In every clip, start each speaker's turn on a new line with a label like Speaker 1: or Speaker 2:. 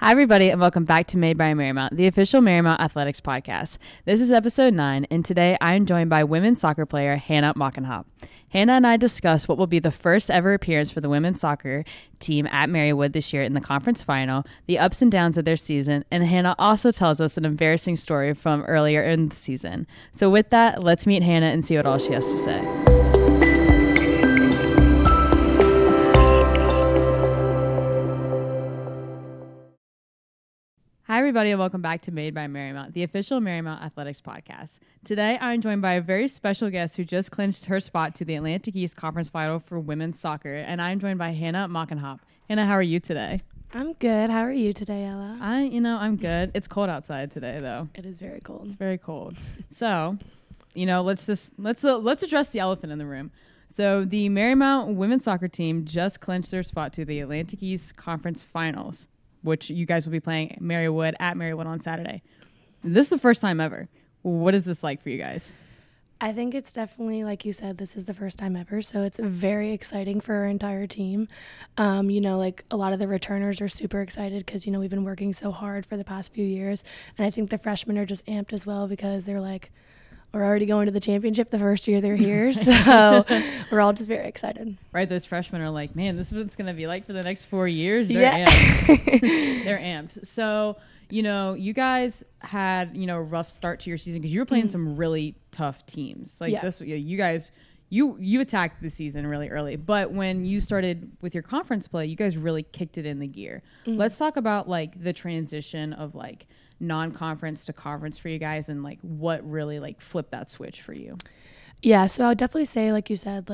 Speaker 1: Hi, everybody, and welcome back to Made by Marymount, the official Marymount Athletics podcast. This is episode 9, and today I am joined by women's soccer player Hannah Mockenhaupt. Hannah and I discuss what will be the first ever appearance for the women's soccer team at Marywood this year in the conference final, the ups and downs of their season, and Hannah also tells us an embarrassing story from earlier in the season. So with that, let's meet Hannah and see what all she has to say. Hi, everybody, and welcome back to Made by Marymount, the official Marymount Athletics podcast. Today, I'm joined by a very special guest who just clinched her spot to the Atlantic East Conference Final for women's soccer, and I'm joined by Hannah Mockenhaupt. Hannah, how are you today?
Speaker 2: I'm good. How are you today, Ella?
Speaker 1: I'm good. It's cold outside today, though.
Speaker 2: It is very cold.
Speaker 1: It's very cold. So, let's address the elephant in the room. So, the Marymount women's soccer team just clinched their spot to the Atlantic East Conference Finals, which you guys will be playing at Marywood on Saturday. This is the first time ever. What is this like for you guys?
Speaker 2: I think it's definitely, like you said, this is the first time ever, so it's very exciting for our entire team. A lot of the returners are super excited because, we've been working so hard for the past few years, and I think the freshmen are just amped as well because they're like, we're already going to the championship the first year they're here, so we're all just very excited.
Speaker 1: Right, those freshmen are like, man, this is what it's going to be like for the next 4 years.
Speaker 2: They're
Speaker 1: amped. They're amped. So, you guys had, a rough start to your season because you were playing some really tough teams. You guys, you attacked the season really early. But when you started with your conference play, you guys really kicked it in the gear. Mm-hmm. Let's talk about, the transition of, non-conference to conference for you guys and what really flipped that switch for you.
Speaker 2: Yeah, so I would definitely say, like you said,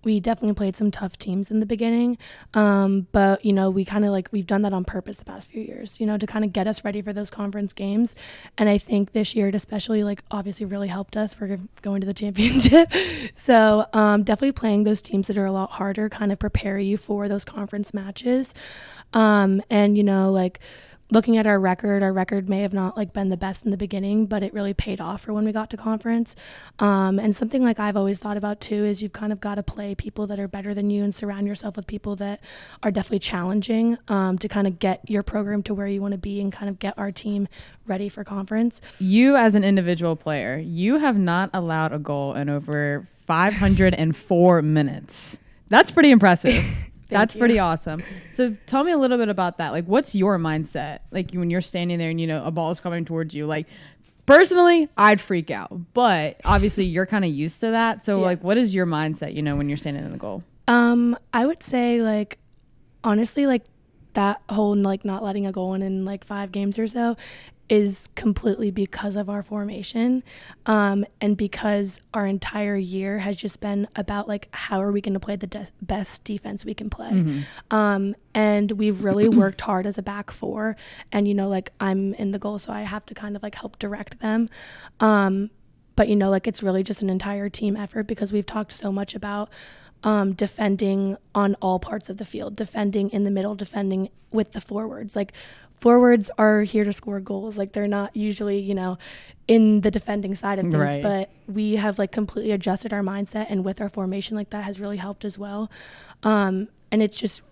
Speaker 2: we definitely played some tough teams in the beginning, but we kind of we've done that on purpose the past few years, to kind of get us ready for those conference games. And I think this year it especially obviously really helped us for going to the championship. So definitely playing those teams that are a lot harder kind of prepare you for those conference matches. Looking at our record may have not been the best in the beginning, but it really paid off for when we got to conference. And something I've always thought about too is you've kind of got to play people that are better than you and surround yourself with people that are definitely challenging to kind of get your program to where you want to be and kind of get our team ready for conference.
Speaker 1: You as an individual player, you have not allowed a goal in over 504 minutes. That's pretty impressive. That's pretty awesome. So tell me a little bit about that. What's your mindset? When you're standing there and, a ball is coming towards you, personally, I'd freak out, but obviously you're kind of used to that. So what is your mindset, when you're standing in the goal?
Speaker 2: I would say honestly, that whole not letting a goal in 5 games or so is completely because of our formation, and because our entire year has just been about how are we going to play the best defense we can play. Mm-hmm. And we've really worked hard as a back four, and I'm in the goal, so I have to kind of help direct them, but it's really just an entire team effort because we've talked so much about defending on all parts of the field, defending in the middle, defending with the forwards. Forwards are here to score goals. They're not usually, in the defending side of things, right. But we have completely adjusted our mindset, and with our formation, that has really helped as well. And it's just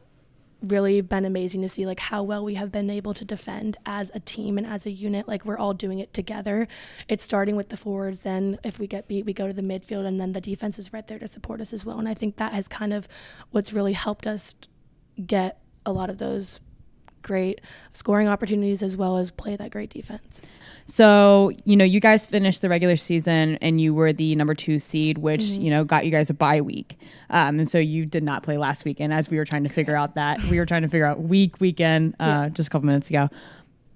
Speaker 2: really been amazing to see how well we have been able to defend as a team and as a unit. We're all doing it together. It's starting with the forwards, then if we get beat we go to the midfield, and then the defense is right there to support us as well. And I think that has kind of what's really helped us get a lot of those great scoring opportunities as well as play that great defense.
Speaker 1: So, you guys finished the regular season and you were the number 2 seed, which, mm-hmm. Got you guys a bye week. And so you did not play last weekend as we were trying to figure out weekend just a couple minutes ago.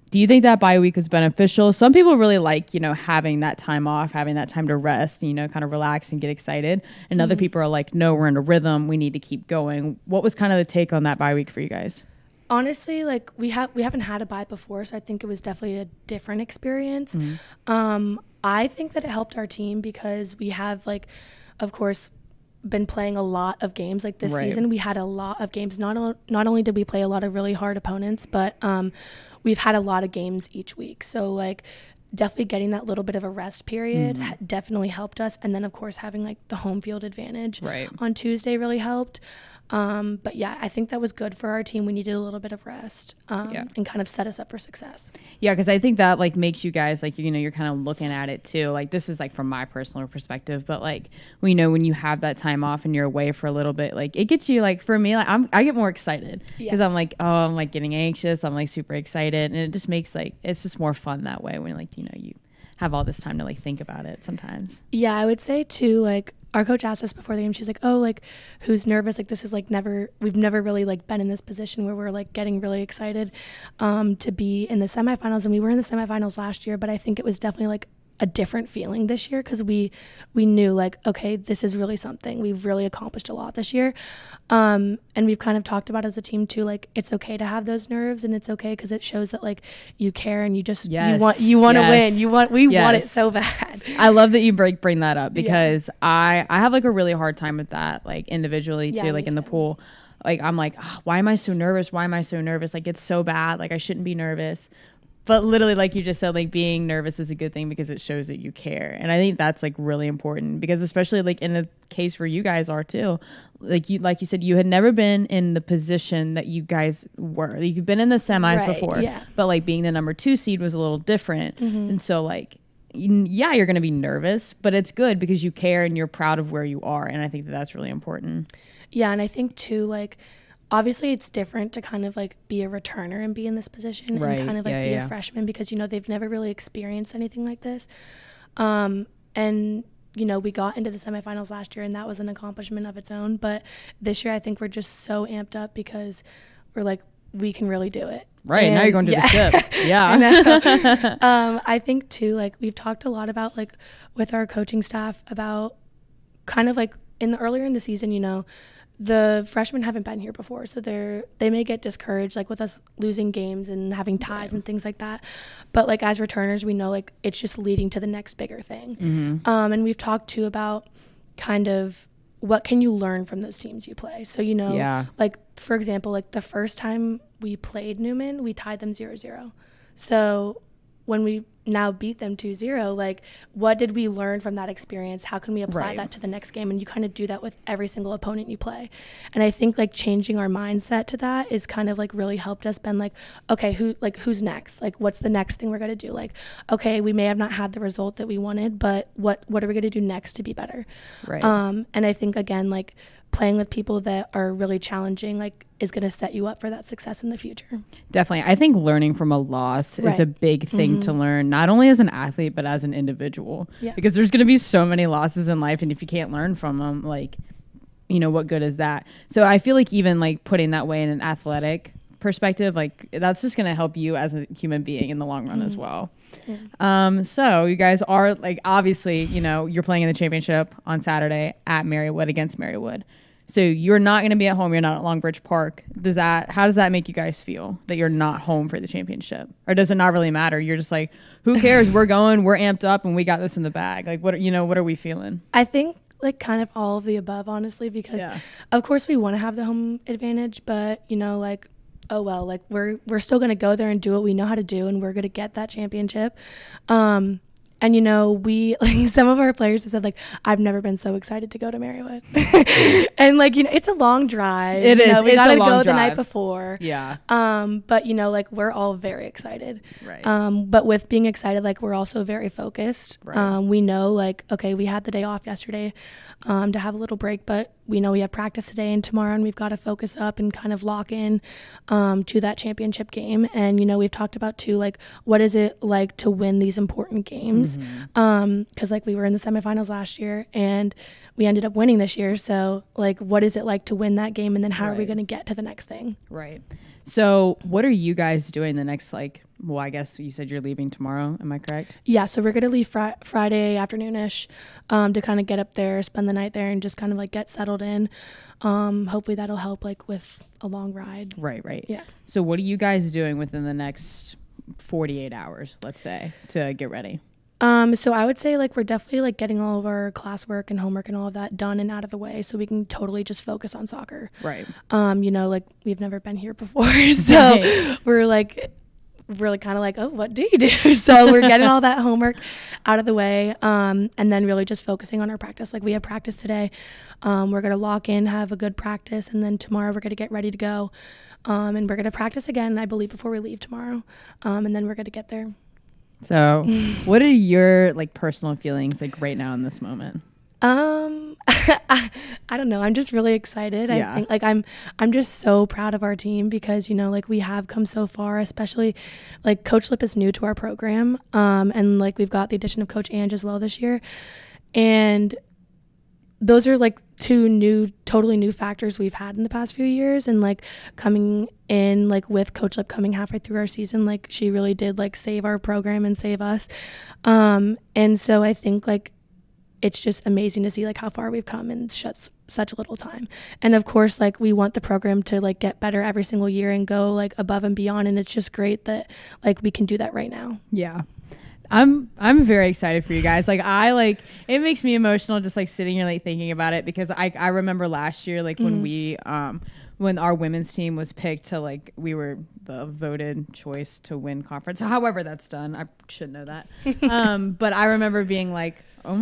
Speaker 1: Do you think that bye week was beneficial? Some people really like, having that time off, having that time to rest, kind of relax and get excited. And mm-hmm. other people are like, no, we're in a rhythm. We need to keep going. What was kind of the take on that bye week for you guys?
Speaker 2: Honestly, we haven't had a bye before, so I think it was definitely a different experience. Mm-hmm. I think that it helped our team because we have, of course, been playing a lot of games. This right. season, we had a lot of games. Not only did we play a lot of really hard opponents, but we've had a lot of games each week. So, definitely getting that little bit of a rest period mm-hmm. Definitely helped us. And then, of course, having, the home field advantage
Speaker 1: right.
Speaker 2: on Tuesday really helped. But yeah, I think that was good for our team. We needed a little bit of rest and kind of set us up for success.
Speaker 1: Yeah, because I think that like makes you guys like, you know, you're kind of looking at it too. Like this is like from my personal perspective, but like we know when you have that time off and you're away for a little bit, like it gets you like, for me, like I get more excited because I'm like, oh, I'm like getting anxious. I'm like super excited, and it just makes like it's just more fun that way when like, you know, you have all this time to like think about it sometimes.
Speaker 2: Yeah, I would say too, like our coach asked us before the game, she's like, oh, like who's nervous? Like this is like we've never really like been in this position where we're like getting really excited to be in the semifinals. And we were in the semifinals last year, but I think it was definitely like a different feeling this year because we knew like, okay, this is really something. We've really accomplished a lot this year. And we've kind of talked about as a team too, like it's okay to have those nerves, and it's okay because it shows that like you care and you just you want to win. We want it so bad.
Speaker 1: I love that you bring that up because I have like a really hard time with that, like individually too, like in the pool. Like I'm like, oh, why am I so nervous? Like it's so bad. Like I shouldn't be nervous. But literally, like you just said, like being nervous is a good thing because it shows that you care. And I think that's like really important because especially like in a case where you guys are too, like you said, you had never been in the position that you guys were. Like, you've been in the semis before, but like being the number 2 seed was a little different. And so like, yeah, you're going to be nervous, but it's good because you care and you're proud of where you are. And I think that that's really important.
Speaker 2: Yeah. And I think too, like, obviously it's different to kind of like be a returner and be in this position and kind of like be a freshman because, you know, they've never really experienced anything like this. And, you know, we got into the semifinals last year and that was an accomplishment of its own. But this year I think we're just so amped up because we're like, we can really do it.
Speaker 1: Right. And now you're going to the ship.
Speaker 2: Yeah. I think too, like we've talked a lot about like with our coaching staff about kind of like earlier in the season, you know, the freshmen haven't been here before, so they may get discouraged like with us losing games and having ties and things like that. But like as returners, we know like it's just leading to the next bigger thing. And we've talked too about kind of what can you learn from those teams you play. So, you know, like for example, like the first time we played Newman, we tied them 0-0. So when we now beat them 2-0, like what did we learn from that experience? How can we apply that to the next game? And you kind of do that with every single opponent you play. And I think like changing our mindset to that is kind of like really helped us been like, okay, who's next? Like what's the next thing we're going to do? Like, okay, we may have not had the result that we wanted, but what are we going to do next to be better?
Speaker 1: Right.
Speaker 2: And I think again, like playing with people that are really challenging, like is going to set you up for that success in the future.
Speaker 1: Definitely. I think learning from a loss is a big thing to learn, not only as an athlete, but as an individual, because there's going to be so many losses in life. And if you can't learn from them, like, you know, what good is that? So I feel like even like putting that way in an athletic perspective, like that's just going to help you as a human being in the long run as well. So you guys are like, obviously, you know, you're playing in the championship on Saturday at Marywood against Marywood. So you're not going to be at home. You're not at Longbridge Park. How does that make you guys feel that you're not home for the championship? Or does it not really matter? You're just like, who cares? We're going, we're amped up, and we got this in the bag. Like, what are we feeling?
Speaker 2: I think like kind of all of the above, honestly, because of course we want to have the home advantage, but you know, like, oh well, like we're still going to go there and do what we know how to do, and we're going to get that championship. And, you know, we, like, some of our players have said, like, I've never been so excited to go to Marywood. And, like, you know, it's a long drive.
Speaker 1: It is.
Speaker 2: We got to go the night before.
Speaker 1: Yeah.
Speaker 2: But, you know, like, we're all very excited.
Speaker 1: Right.
Speaker 2: But with being excited, like, we're also very focused.
Speaker 1: Right.
Speaker 2: We know, like, okay, we had the day off yesterday to have a little break, but we know we have practice today and tomorrow, and we've got to focus up and kind of lock in to that championship game. And, you know, we've talked about, too, like, what is it like to win these important games? Because like we were in the semifinals last year and we ended up winning this year, so like what is it like to win that game, and then how are we going to get to the next thing?
Speaker 1: Right. So what are you guys doing the next, like, well, I guess you said you're leaving tomorrow, am I correct?
Speaker 2: Yeah, so we're going to leave Friday afternoon-ish to kind of get up there, spend the night there, and just kind of like get settled in. Hopefully that'll help like with a long ride.
Speaker 1: Right.
Speaker 2: Yeah.
Speaker 1: So what are you guys doing within the next 48 hours, let's say, to get ready?
Speaker 2: So I would say like we're definitely like getting all of our classwork and homework and all of that done and out of the way so we can totally just focus on soccer.
Speaker 1: Right.
Speaker 2: You know, like we've never been here before, so we're like really kind of like, oh, what do you do? So we're getting all that homework out of the way, and then really just focusing on our practice. Like we have practice today. We're going to lock in, have a good practice, and then tomorrow we're going to get ready to go. And we're going to practice again, I believe, before we leave tomorrow. And then we're going to get there.
Speaker 1: So what are your like personal feelings like right now in this moment?
Speaker 2: I don't know. I'm just really excited.
Speaker 1: Yeah.
Speaker 2: I think like I'm just so proud of our team because, you know, like we have come so far, especially like Coach Lip is new to our program. And like we've got the addition of Coach Ange as well this year. And those are like two totally new factors we've had in the past few years. And like coming in like with Coach Lip coming halfway through our season, like she really did like save our program and save us. And so I think like it's just amazing to see like how far we've come in such little time. And of course, like we want the program to like get better every single year and go like above and beyond. And it's just great that like we can do that right now.
Speaker 1: Yeah. I'm very excited for you guys. Like it makes me emotional just like sitting here like thinking about it because I remember last year like when we when our women's team was picked to like we were the voted choice to win conference. However that's done. I should know that. But I remember being like, oh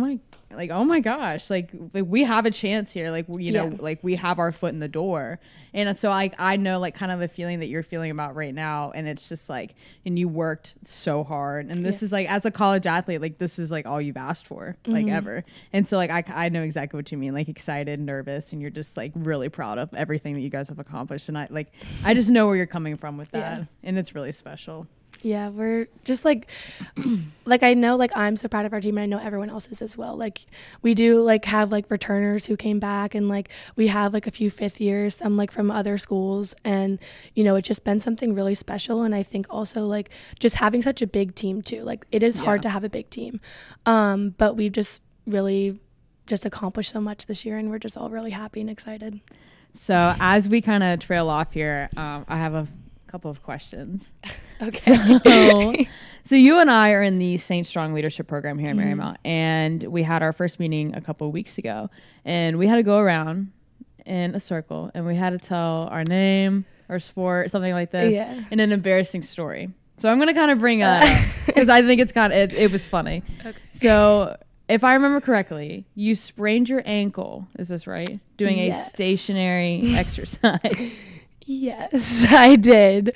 Speaker 1: my gosh, like we have a chance here. Like, you know, like we have our foot in the door. And so I know like kind of the feeling that you're feeling about right now. And it's just like, and you worked so hard. And this is like, as a college athlete, like this is like all you've asked for, like ever. And so like, I know exactly what you mean, like excited, nervous, and you're just like really proud of everything that you guys have accomplished. And I just know where you're coming from with that. Yeah. And it's really special.
Speaker 2: Yeah, we're just like I know like I'm so proud of our team and I know everyone else is as well. Like we do like have like returners who came back and like we have like a few fifth years, some like from other schools, and you know it's just been something really special. And I think also like just having such a big team too, like it is hard to have a big team, but we've just really just accomplished so much this year and we're just all really happy and excited.
Speaker 1: So as we kind of trail off here, I have a couple of questions.
Speaker 2: Okay.
Speaker 1: So you and I are in the Saint Strong Leadership Program here at Marymount, and we had our first meeting a couple of weeks ago, and we had to go around in a circle, and we had to tell our name, our sport, something like this, and an embarrassing story. So I'm going to kind of bring that up because I think it's it was funny. Okay. So if I remember correctly, you sprained your ankle. Is this right? Doing a stationary exercise.
Speaker 2: Yes, I did.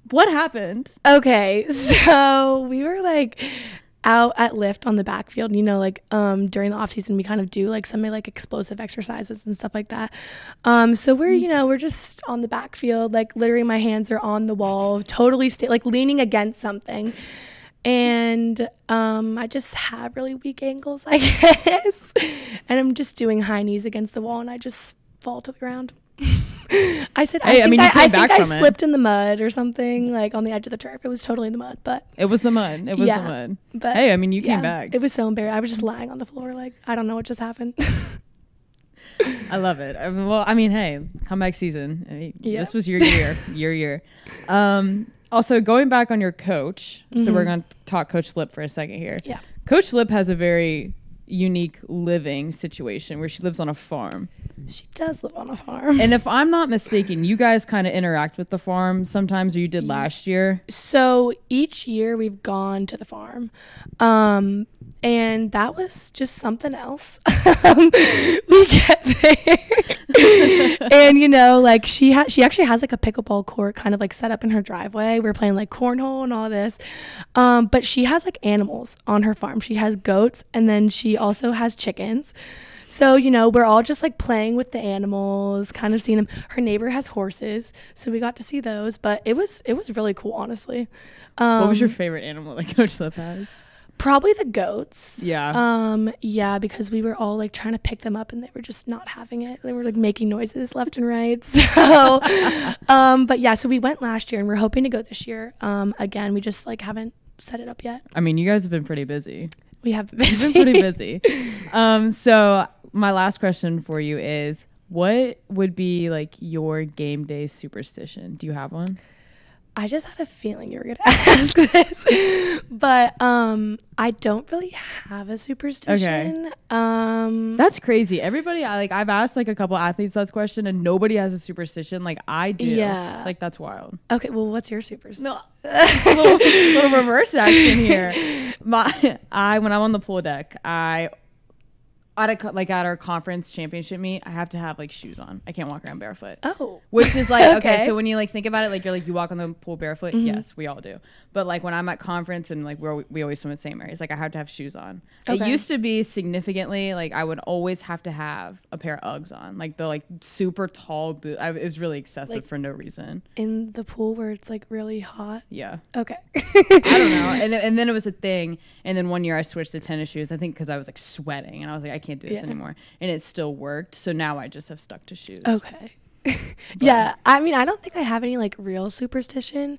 Speaker 1: What happened?
Speaker 2: Okay, so we were like out at lift on the backfield, you know, like during the off season we kind of do like some like explosive exercises and stuff like that. So we're just on the backfield, like literally my hands are on the wall, totally like leaning against something. And I just have really weak ankles, I guess. And I'm just doing high knees against the wall and I just fall to the ground. I said, hey, I think I slipped in the mud or something, like on the edge of the turf. It was totally in the mud, but
Speaker 1: it was the mud. It was the mud.
Speaker 2: But
Speaker 1: hey, I mean, you came back.
Speaker 2: It was so embarrassing. I was just lying on the floor, like I don't know what just happened.
Speaker 1: I love it. I mean, hey, comeback season. This was your year. Also, going back on your coach. So we're going to talk Coach Lip for a second here.
Speaker 2: Yeah.
Speaker 1: Coach Lip has a very unique living situation where she lives on a farm.
Speaker 2: She does live on a farm.
Speaker 1: And if I'm not mistaken, you guys kind of interact with the farm sometimes, or you did last year.
Speaker 2: So each year we've gone to the farm. And that was just something else. We get there. And, you know, like she actually has like a pickleball court kind of like set up in her driveway. We're playing like cornhole and all this. But she has like animals on her farm. She has goats and then she also has chickens. So, you know, we're all just like playing with the animals, kind of seeing them. Her neighbor has horses, so we got to see those. But it was really cool, honestly.
Speaker 1: What was your favorite animal that Coach Lip has?
Speaker 2: Probably the goats.
Speaker 1: Yeah.
Speaker 2: Yeah, because we were all like trying to pick them up and they were just not having it. They were like making noises left and right. So, but yeah, so we went last year and we're hoping to go this year. Again, we just like haven't set it up yet.
Speaker 1: I mean, you guys have been pretty busy.
Speaker 2: We have been busy.
Speaker 1: You've been pretty busy. So my last question for you is, what would be like your game day superstition? Do you have one?
Speaker 2: I just had a feeling you were going to ask this. But I don't really have a superstition. Okay.
Speaker 1: That's crazy. Everybody, I've asked like a couple athletes that question and nobody has a superstition like I do. Yeah. It's like, that's wild.
Speaker 2: Okay, well, what's your superstition?
Speaker 1: No. little reverse action here. When I'm on the pool deck, at our conference championship meet, I have to have like shoes on. I can't walk around barefoot.
Speaker 2: Oh.
Speaker 1: Which is like, okay, so when you like think about it, like you're like, you walk on the pool barefoot. Mm-hmm. Yes, we all do. But like when I'm at conference and like we always swim at St. Mary's, like I have to have shoes on. Okay. It used to be significantly like I would always have to have a pair of Uggs on, like the like super tall boot. It was really excessive like for no reason.
Speaker 2: In the pool where it's like really hot?
Speaker 1: Yeah.
Speaker 2: Okay.
Speaker 1: I don't know. And then it was a thing. And then one year I switched to tennis shoes, I think because I was like sweating and I was like, I can't do this anymore. And it still worked. So now I just have stuck to shoes.
Speaker 2: Okay. Yeah. I mean, I don't think I have any like real superstition.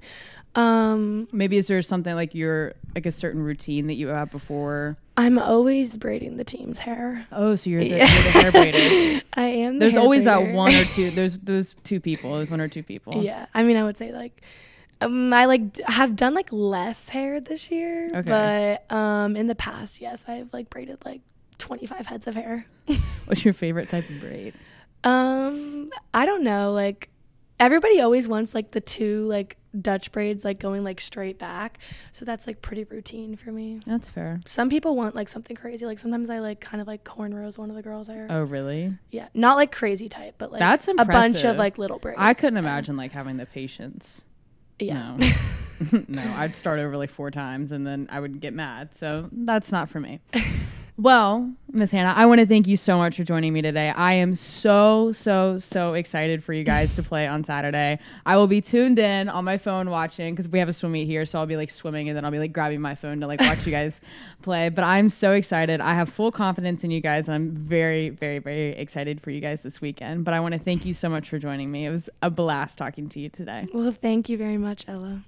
Speaker 1: Maybe is there something like like a certain routine that you have before?
Speaker 2: I'm always braiding the team's hair.
Speaker 1: Oh, so you're the hair braider.
Speaker 2: I am.
Speaker 1: There's always that one or two. There's those two people. There's one or two people.
Speaker 2: Yeah. I mean, I would say like I like have done like less hair this year. Okay. But in the past, yes, I've like braided like 25 heads of hair.
Speaker 1: What's your favorite type of braid?
Speaker 2: I don't know. Like everybody always wants like the two like Dutch braids like going like straight back. So that's like pretty routine for me.
Speaker 1: That's fair.
Speaker 2: Some people want like something crazy. Like sometimes I like kind of like cornrows one of the girls' hair.
Speaker 1: Oh, really?
Speaker 2: Yeah. Not like crazy type, but like
Speaker 1: that's impressive.
Speaker 2: A bunch of like little braids.
Speaker 1: I couldn't imagine like having the patience.
Speaker 2: Yeah.
Speaker 1: No. No, I'd start over like 4 times and then I would get mad. So that's not for me. Well, Miss Hannah, I want to thank you so much for joining me today. I am so excited for you guys to play on Saturday. I will be tuned in on my phone watching because we have a swim meet here. So I'll be like swimming and then I'll be like grabbing my phone to like watch you guys play. But I'm so excited. I have full confidence in you guys. And I'm very, very, very excited for you guys this weekend. But I want to thank you so much for joining me. It was a blast talking to you today.
Speaker 2: Well, thank you very much, Ella.